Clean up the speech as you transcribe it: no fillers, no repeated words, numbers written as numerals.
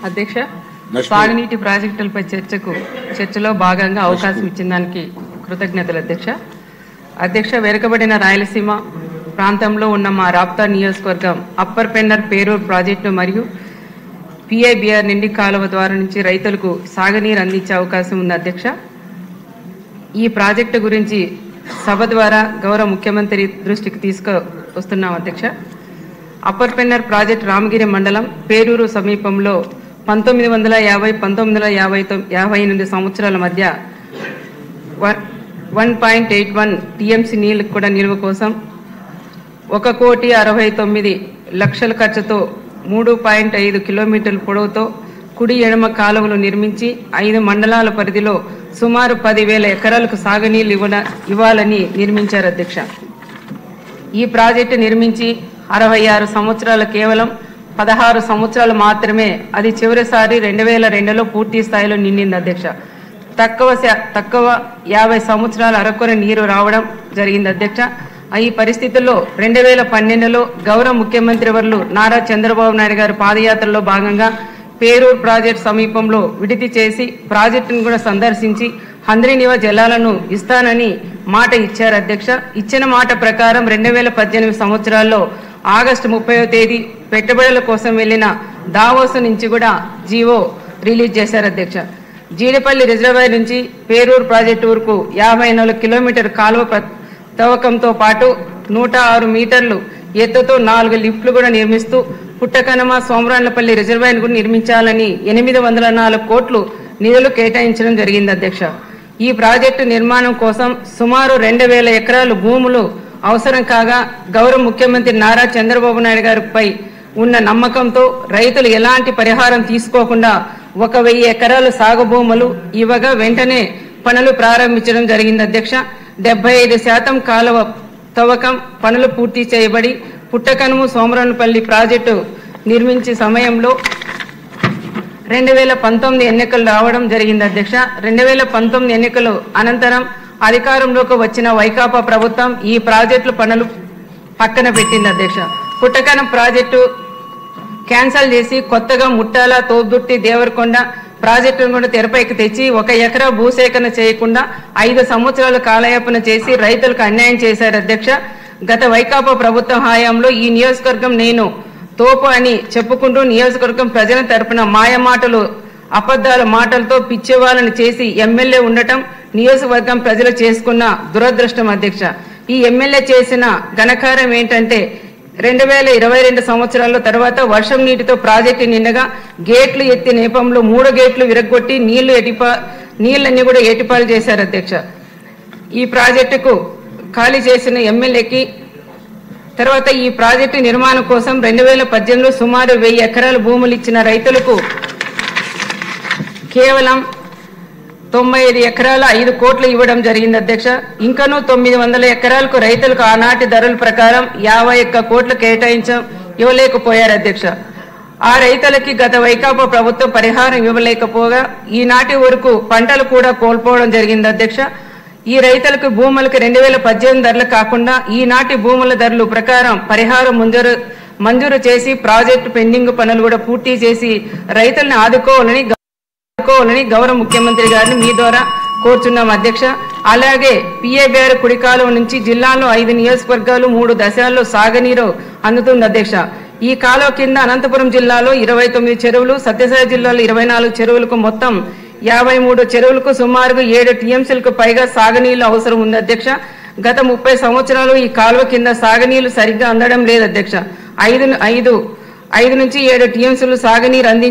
అధ్యక్ష సాగునీటి ప్రాజెక్టులపై చర్చలో భాగంగా అవకాశం ఇచ్చిన దానికి కృతజ్ఞతలు అధ్యక్ష. అధ్యక్ష వెనుకబడిన రాయలసీమ ప్రాంతంలో ఉన్న మా రాప్తా నియోజకవర్గం అప్పర్ పెన్నర్ పేరూరు ప్రాజెక్టు మరియు పిఐబిఆర్ నిండి కాలువ ద్వారా నుంచి రైతులకు సాగునీరు అందించే అవకాశం ఉంది అధ్యక్ష. ఈ ప్రాజెక్టు గురించి సభ ద్వారా గౌరవ ముఖ్యమంత్రి దృష్టికి తీసుకువస్తున్నాం అధ్యక్ష. అప్పర్ పెన్నర్ ప్రాజెక్టు రామగిరి మండలం పేరూరు సమీపంలో 1950-1958 సంవత్సరాల మధ్య 1.81 టీఎంసీ నీళ్లు కూడా నిల్వ కోసం 1,69,00,000 ఖర్చుతో 3.5 కిలోమీటర్ల పొడవుతో కుడి ఎడమ కాలువలు నిర్మించి 5 మండలాల పరిధిలో సుమారు 10,000 ఎకరాలకు సాగునీళ్లు ఇవ్వాలని నిర్మించారు అధ్యక్ష. ఈ ప్రాజెక్టు నిర్మించి 66 సంవత్సరాలు కేవలం 16 సంవత్సరాలు మాత్రమే అది చివరిసారి 2002లో పూర్తి స్థాయిలో నిండింది అధ్యక్ష. తక్కువ 50 సంవత్సరాల అరకొర నీరు రావడం జరిగింది అధ్యక్ష. ఈ పరిస్థితుల్లో 2012లో గౌరవ ముఖ్యమంత్రి వర్యులు నారా చంద్రబాబు నాయుడు గారు పాదయాత్రలో భాగంగా పేరూరు ప్రాజెక్టు సమీపంలో విడితి చేసి ప్రాజెక్టును కూడా సందర్శించి హంద్రీనివా జలాలను ఇస్తానని మాట ఇచ్చారు అధ్యక్ష. ఇచ్చిన మాట ప్రకారం 2018 సంవత్సరాల్లో ఆగస్టు 30వ తేదీ పెట్టుబడుల కోసం వెళ్లిన దావోస్ నుంచి కూడా జీవో రిలీజ్ చేశారు అధ్యక్ష. జీడిపల్లి రిజర్వాయర్ నుంచి పేరూరు ప్రాజెక్టు వరకు 54 కిలోమీటర్ కాలువ తవ్వకంతో పాటు 106 మీటర్లు ఎత్తుతో 4 లిఫ్ట్లు కూడా నిర్మిస్తూ పుట్టకనమ సోమరాన్లపల్లి రిజర్వాయర్ కూడా నిర్మించాలని 804 కోట్లు నిధులు కేటాయించడం జరిగింది అధ్యక్ష. ఈ ప్రాజెక్టు నిర్మాణం కోసం సుమారు 2,000 ఎకరాలు భూములు అవసరం కాగా గౌరవ ముఖ్యమంత్రి నారా చంద్రబాబు నాయుడు గారిపై ఉన్న నమ్మకంతో రైతులు ఎలాంటి పరిహారం తీసుకోకుండా 1,000 ఎకరాలు సాగు భూములు ఇవ్వగా వెంటనే పనులు ప్రారంభించడం జరిగింది అధ్యక్ష. 75% కాలువ తవ్వకం పనులు పూర్తి చేయబడి పుట్టకనుము సోమరాన్లపల్లి ప్రాజెక్టు నిర్మించే సమయంలో 2019 ఎన్నికలు రావడం జరిగింది అధ్యక్ష. 2019 ఎన్నికలు అనంతరం అధికారంలోకి వచ్చిన వైకాపా ప్రభుత్వం ఈ ప్రాజెక్టుల పనులు పక్కన పెట్టింది అధ్యక్ష. పుట్టకనం ప్రాజెక్టు క్యాన్సల్ చేసి కొత్తగా ముట్టాల తోబుర్తి దేవరకొండ ప్రాజెక్టును కూడా తెరపైకి తెచ్చి 1 ఎకరా భూసేకరణ చేయకుండా 5 సంవత్సరాల కాలయాపన చేసి రైతులకు అన్యాయం చేశారు అధ్యక్ష. గత వైకాపా ప్రభుత్వం హయాంలో ఈ నియోజకవర్గం నేను తోపు అని చెప్పుకుంటూ నియోజకవర్గం ప్రజల తరపున మాయమాటలు అబద్ధాల మాటలతో పిచ్చివాళ్ళని చేసి ఎమ్మెల్యే ఉండటం నియోజకవర్గం ప్రజలు చేసుకున్న దురదృష్టం అధ్యక్ష. ఈ ఎమ్మెల్యే చేసిన ఘనకారం ఏంటంటే 2022 సంవత్సరాల తర్వాత వర్షం నీటితో ప్రాజెక్టు నిండగా గేట్లు ఎత్తి నేపంలో 3 గేట్లు విరగొట్టి నీళ్ళన్నీ కూడా ఏటిపాలు చేశారు అధ్యక్ష. ఈ ప్రాజెక్టుకు ఖాళీ చేసిన ఎమ్మెల్యేకి తర్వాత ఈ ప్రాజెక్టు నిర్మాణం కోసం 2018లో సుమారు 1000 ఎకరాల భూములు ఇచ్చిన రైతులకు కేవలం 95 ఎకరాల 5 కోట్లు ఇవ్వడం జరిగింది అధ్యక్ష. ఇంకనూ 900 ఎకరాలకు రైతులకు ఆనాటి ధరల ప్రకారం 51 కోట్లు ఇవ్వలేకపోయారు అధ్యక్ష. ఆ రైతులకి గత వైకాపా ప్రభుత్వం పరిహారం ఇవ్వలేకపోగా ఈనాటి వరకు పంటలు కూడా కోల్పోవడం జరిగింది అధ్యక్ష. ఈ రైతులకు భూములకు 2018 ధరలు కాకుండా ఈనాటి భూముల ధరలు ప్రకారం పరిహారం మంజూరు చేసి ప్రాజెక్టు పెండింగ్ పనులు కూడా పూర్తి చేసి రైతులను ఆదుకోవాలని గౌరవ ముఖ్యమంత్రి గారిని మీ ద్వారా కోరుచున్నాం అధ్యక్ష. అలాగే పిఏబిఆర్ కుడి కాలువ నుంచి జిల్లాలో 5 నియోజకవర్గాలు 3 దశల్లో సాగునీరు అందుతుంది అధ్యక్ష. ఈ కాలువ కింద అనంతపురం జిల్లాలో 29 చెరువులు, సత్యసాయి జిల్లాలో 24 చెరువులకు మొత్తం 53 చెరువులకు సుమారుగా 7 టీఎంసీలకు పైగా సాగునీళ్లు అవసరం ఉంది అధ్యక్ష. గత 30 సంవత్సరాలు ఈ కాలువ కింద సాగునీళ్లు సరిగ్గా అందడం లేదు అధ్యక్ష. 5 నుంచి 7 టీఎంసీలు సాగునీరు అందించి